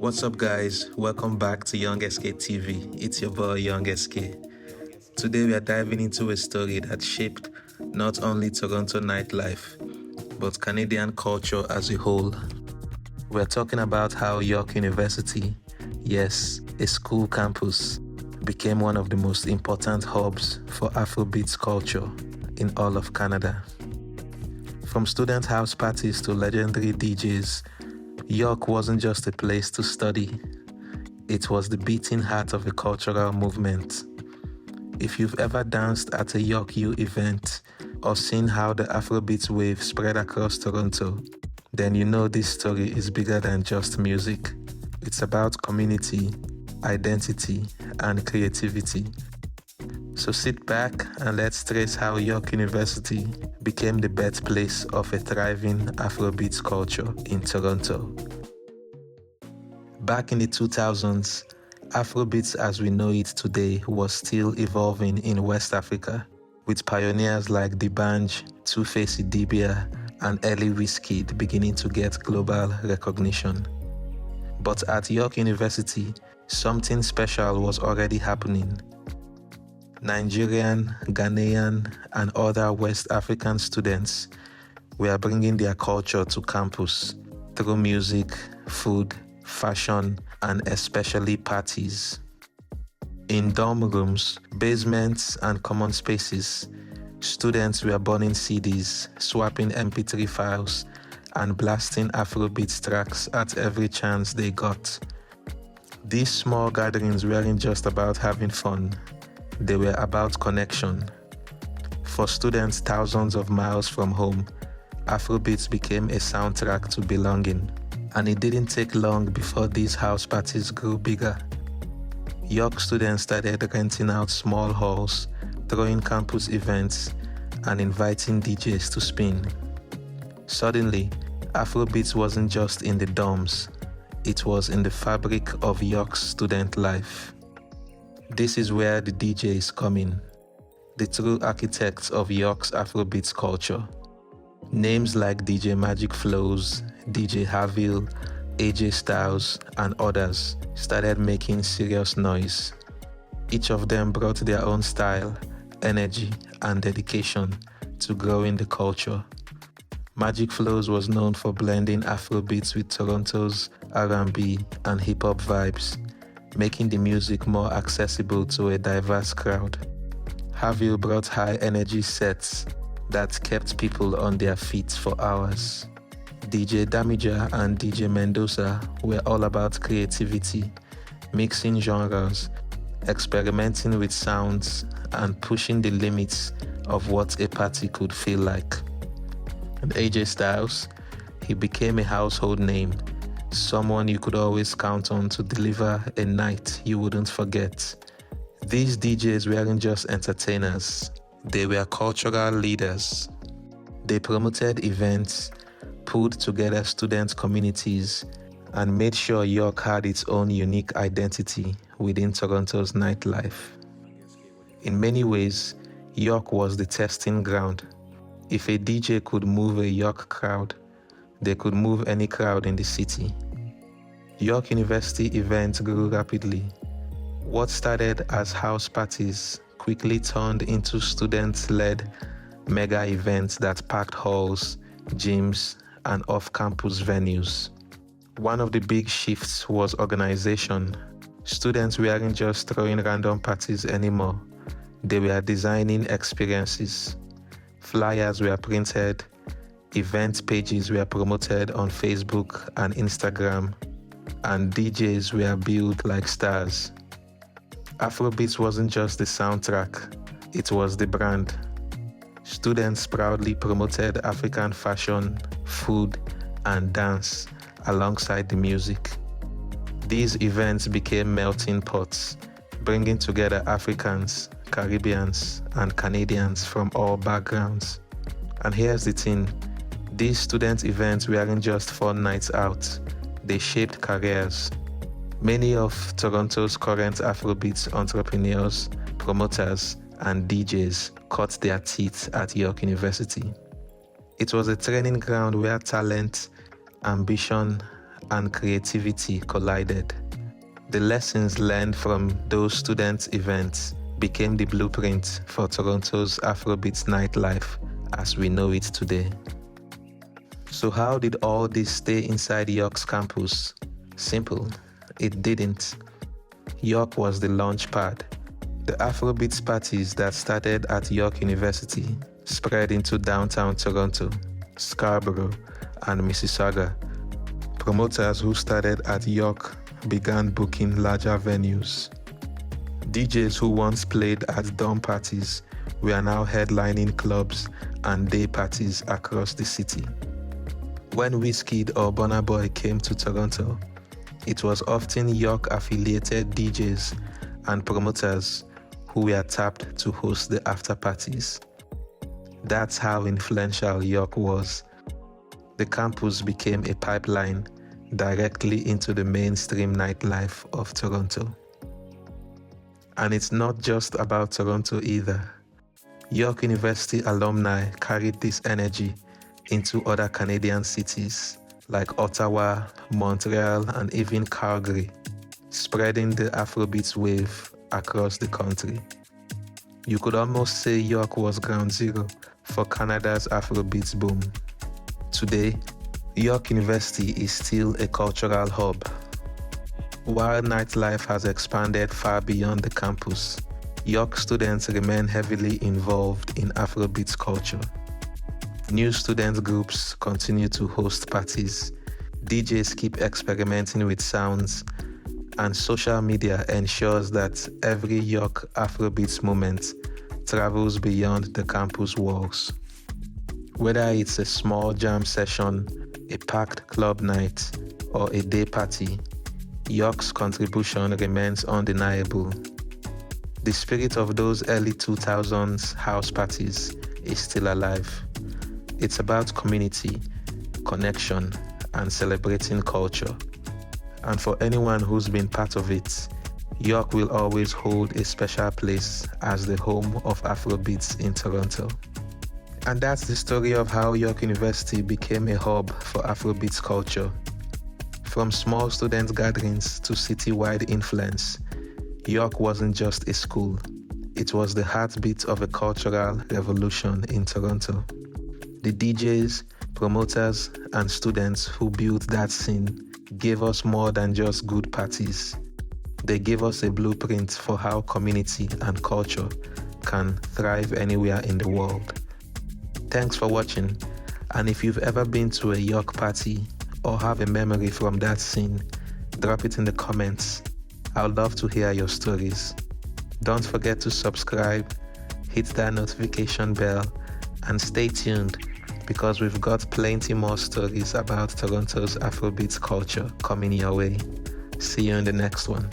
What's up, guys? Welcome back to Young SK TV. It's your boy Young SK. Today we are diving into a story that shaped not only Toronto nightlife, but Canadian culture as a whole. We're talking about how York University, yes, a school campus, became one of the most important hubs for Afrobeats culture in all of Canada. From student house parties to legendary DJs, York wasn't just a place to study, it was the beating heart of a cultural movement. If you've ever danced at a York U event or seen how the Afrobeats wave spread across Toronto, then you know this story is bigger than just music. It's about community, identity, and creativity. So sit back and let's trace how York University became the birthplace of a thriving Afrobeats culture in Toronto. Back in the 2000s, Afrobeats as we know it today was still evolving in West Africa, with pioneers like D'banj, Two-Face Idibia, and early Wizkid beginning to get global recognition. But at York University, something special was already happening. Nigerian, Ghanaian, and other West African students were bringing their culture to campus through music, food, fashion, and especially parties. In dorm rooms, basements, and common spaces, students were burning CDs, swapping MP3 files, and blasting Afrobeats tracks at every chance they got. These small gatherings weren't just about having fun, they were about connection. For students thousands of miles from home, Afrobeats became a soundtrack to belonging. And it didn't take long before these house parties grew bigger. York students started renting out small halls, throwing campus events, and inviting DJs to spin. Suddenly, Afrobeats wasn't just in the dorms, it was in the fabric of York's student life. This is where the DJs come in, the true architects of York's Afrobeats culture. Names like DJ Magic Flowz, DJ Havil, AJ Styles, and others started making serious noise. Each of them brought their own style, energy, and dedication to growing the culture. Magic Flowz was known for blending Afrobeats with Toronto's R&B and hip-hop vibes, making the music more accessible to a diverse crowd. Havil brought high-energy sets that kept people on their feet for hours. DJ Damija and DJ Mendoza were all about creativity, mixing genres, experimenting with sounds, and pushing the limits of what a party could feel like. And AJ Styles, he became a household name, someone you could always count on to deliver a night you wouldn't forget. These DJs weren't just entertainers, they were cultural leaders. They promoted events, pulled together student communities, and made sure York had its own unique identity within Toronto's nightlife. In many ways, York was the testing ground. If a DJ could move a York crowd, they could move any crowd in the city. York University events grew rapidly. What started as house parties quickly turned into student-led mega events that packed halls, gyms, and off-campus venues. One of the big shifts was organization. Students weren't just throwing random parties anymore. They were designing experiences. Flyers were printed, event pages were promoted on Facebook and Instagram, and DJs were billed like stars. Afrobeats wasn't just the soundtrack, it was the brand. Students proudly promoted African fashion, food, and dance alongside the music. These events became melting pots, bringing together Africans, Caribbeans, and Canadians from all backgrounds. And here's the thing, these student events weren't just fun nights out, they shaped careers. Many of Toronto's current Afrobeats entrepreneurs, promoters, and DJs cut their teeth at York University. It was a training ground where talent, ambition, and creativity collided. The lessons learned from those student events became the blueprint for Toronto's Afrobeats nightlife as we know it today. So how did all this stay inside York's campus? Simple, it didn't. York was the launch pad. The Afrobeats parties that started at York University spread into downtown Toronto, Scarborough, and Mississauga. Promoters who started at York began booking larger venues. DJs who once played at dorm parties were now headlining clubs and day parties across the city. When Wizkid or Burna Boy came to Toronto, it was often York-affiliated DJs and promoters who were tapped to host the after-parties. That's how influential York was. The campus became a pipeline directly into the mainstream nightlife of Toronto. And it's not just about Toronto either. York University alumni carried this energy into other Canadian cities like Ottawa, Montreal, and even Calgary, spreading the Afrobeats wave across the country. You could almost say York was ground zero for Canada's Afrobeats boom. Today, York University is still a cultural hub. While nightlife has expanded far beyond the campus, York students remain heavily involved in Afrobeats culture. New student groups continue to host parties, DJs keep experimenting with sounds, and social media ensures that every York Afrobeats moment travels beyond the campus walls. Whether it's a small jam session, a packed club night, or a day party, York's contribution remains undeniable. The spirit of those early 2000s house parties is still alive. It's about community, connection, and celebrating culture. And for anyone who's been part of it, York will always hold a special place as the home of Afrobeats in Toronto. And that's the story of how York University became a hub for Afrobeats culture. From small student gatherings to citywide influence, York wasn't just a school. It was the heartbeat of a cultural revolution in Toronto. The DJs, promoters, and students who built that scene gave us more than just good parties. They gave us a blueprint for how community and culture can thrive anywhere in the world. Thanks for watching, and if you've ever been to a York party or have a memory from that scene, drop it in the comments. I would love to hear your stories. Don't forget to subscribe, hit that notification bell, and stay tuned because we've got plenty more stories about Toronto's Afrobeats culture coming your way. See you in the next one.